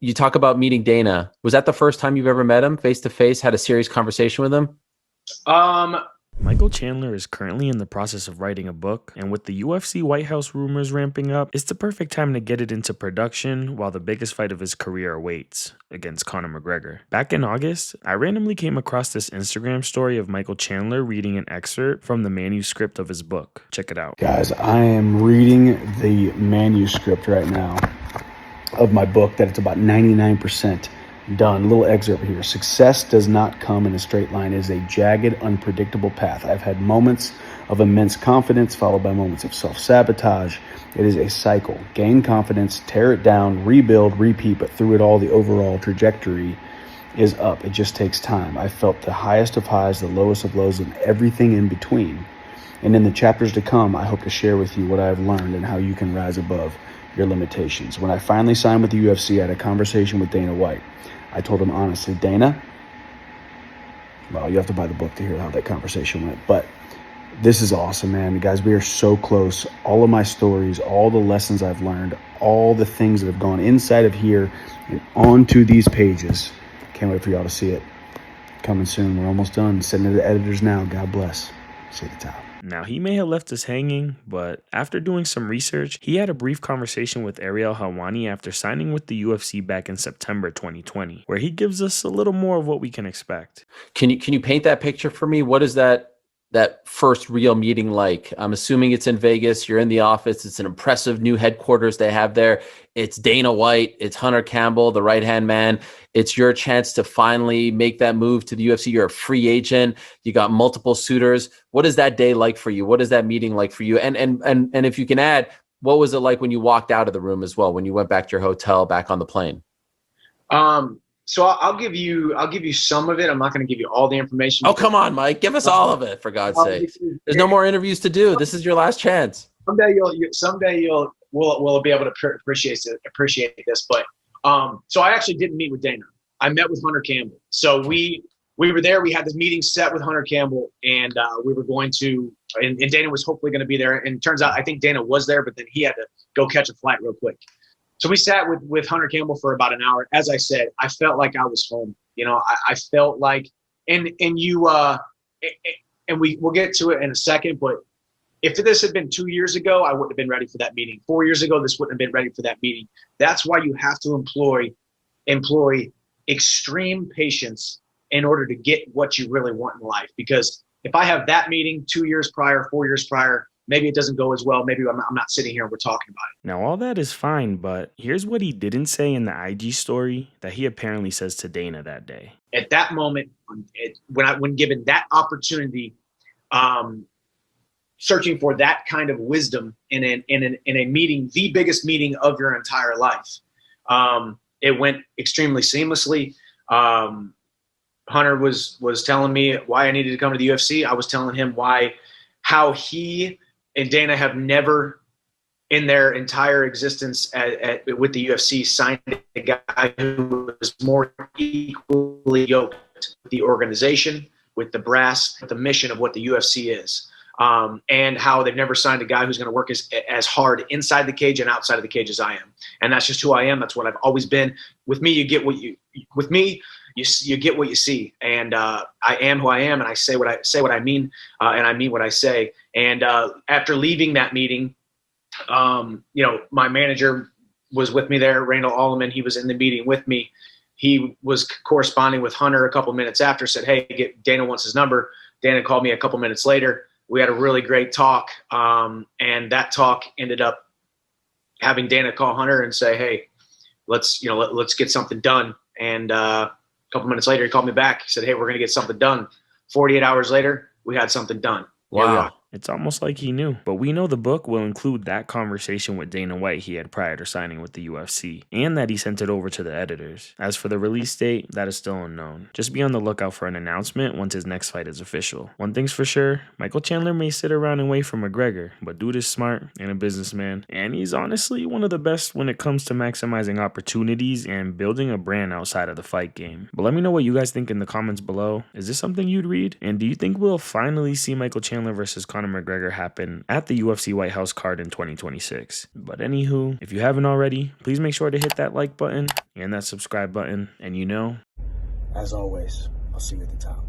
You talk about meeting Dana. Was that the first time you've ever met him face to face, had a serious conversation with him? Um, Michael Chandler is currently in the process of writing a book, and with the UFC White House rumors ramping up, it's the perfect time to get it into production while the biggest fight of his career awaits against Conor McGregor. Back in August, I randomly came across this Instagram story of Michael Chandler reading an excerpt from the manuscript of his book. Check it out. Guys, I am reading the manuscript right now of my book that it's about 99% done. A little excerpt here. Success does not come in a straight line. It is a jagged, unpredictable path. I've had moments of immense confidence followed by moments of self-sabotage. It is a cycle. Gain confidence, tear it down, rebuild, repeat, but through it all, the overall trajectory is up. It just takes time. I felt the highest of highs, the lowest of lows, and everything in between. And in the chapters to come, I hope to share with you what I've learned and how you can rise above your limitations. When I finally signed with the UFC, I had a conversation with Dana White. I told him honestly, Dana, well, you have to buy the book to hear how that conversation went, but this is awesome, man. Guys, we are so close. All of my stories, all the lessons I've learned, all the things that have gone inside of here and onto these pages. Can't wait for y'all to see it. Coming soon. We're almost done. Sending it to the editors now. God bless. See you at the top. Now, he may have left us hanging, but after doing some research, he had a brief conversation with Ariel Helwani after signing with the UFC back in September 2020, where he gives us a little more of what we can expect. Can you paint that picture for me? What is that first real meeting like? I'm assuming it's in Vegas. You're in the office. It's an impressive new headquarters they have there. It's Dana White. It's Hunter Campbell, the right-hand man. It's your chance to finally make that move to the UFC. You're a free agent. You got multiple suitors. What is that day like for you? What is that meeting like for you? And if you can add, what was it like when you walked out of the room as well, when you went back to your hotel, back on the plane? so I'll give you some of it. I'm not going to give you all the information. Oh, come on, Mike. Give us all of it, for God's sake. There's no more interviews to do. This is your last chance. Someday we'll be able to appreciate this. But so I actually didn't meet with Dana. I met with Hunter Campbell. So we were there. We had this meeting set with Hunter Campbell, and we were going to. And Dana was hopefully going to be there. And it turns out I think Dana was there, but then he had to go catch a flight real quick. So we sat with Hunter Campbell for about an hour. As I said, I felt like I was home. You know, I felt like, and we'll get to it in a second, but if this had been 2 years ago, I wouldn't have been ready for that meeting. 4 years ago, this wouldn't have been ready for that meeting. That's why you have to employ extreme patience in order to get what you really want in life. Because if I have that meeting 2 years prior, 4 years prior, maybe it doesn't go as well. Maybe I'm not sitting here and we're talking about it. Now, all that is fine, but here's what he didn't say in the IG story that he apparently says to Dana that day. At that moment, when given that opportunity, searching for that kind of wisdom in a meeting, the biggest meeting of your entire life, it went extremely seamlessly. Hunter was telling me why I needed to come to the UFC. I was telling him how he and Dana have never in their entire existence with the UFC signed a guy who was more equally yoked with the organization, with the brass, with the mission of what the UFC is. And how they've never signed a guy who's going to work as hard inside the cage and outside of the cage as I am. And that's just who I am. That's what I've always been. With me, you get what you get what you see. And I am who I am, and I say what I mean, and I mean what I say. And after leaving that meeting, my manager was with me there, Randall Alleman. He was in the meeting with me. He was corresponding with Hunter a couple minutes after, said, hey, Dana wants his number. Dana called me a couple minutes later. We had a really great talk, and that talk ended up having Dana call Hunter and say, "Hey, let's get something done." And a couple minutes later, he called me back. He said, "Hey, we're going to get something done." 48 hours later, we had something done. Wow. It's almost like he knew. But we know the book will include that conversation with Dana White he had prior to signing with the UFC, and that he sent it over to the editors. As for the release date, that is still unknown. Just be on the lookout for an announcement once his next fight is official. One thing's for sure, Michael Chandler may sit around and wait for McGregor, but dude is smart and a businessman, and he's honestly one of the best when it comes to maximizing opportunities and building a brand outside of the fight game. But let me know what you guys think in the comments below. Is this something you'd read? And do you think we'll finally see Michael Chandler versus Conor Conor McGregor happen at the UFC White House card in 2026. But anywho, if you haven't already, please make sure to hit that like button and that subscribe button. And as always, I'll see you at the top.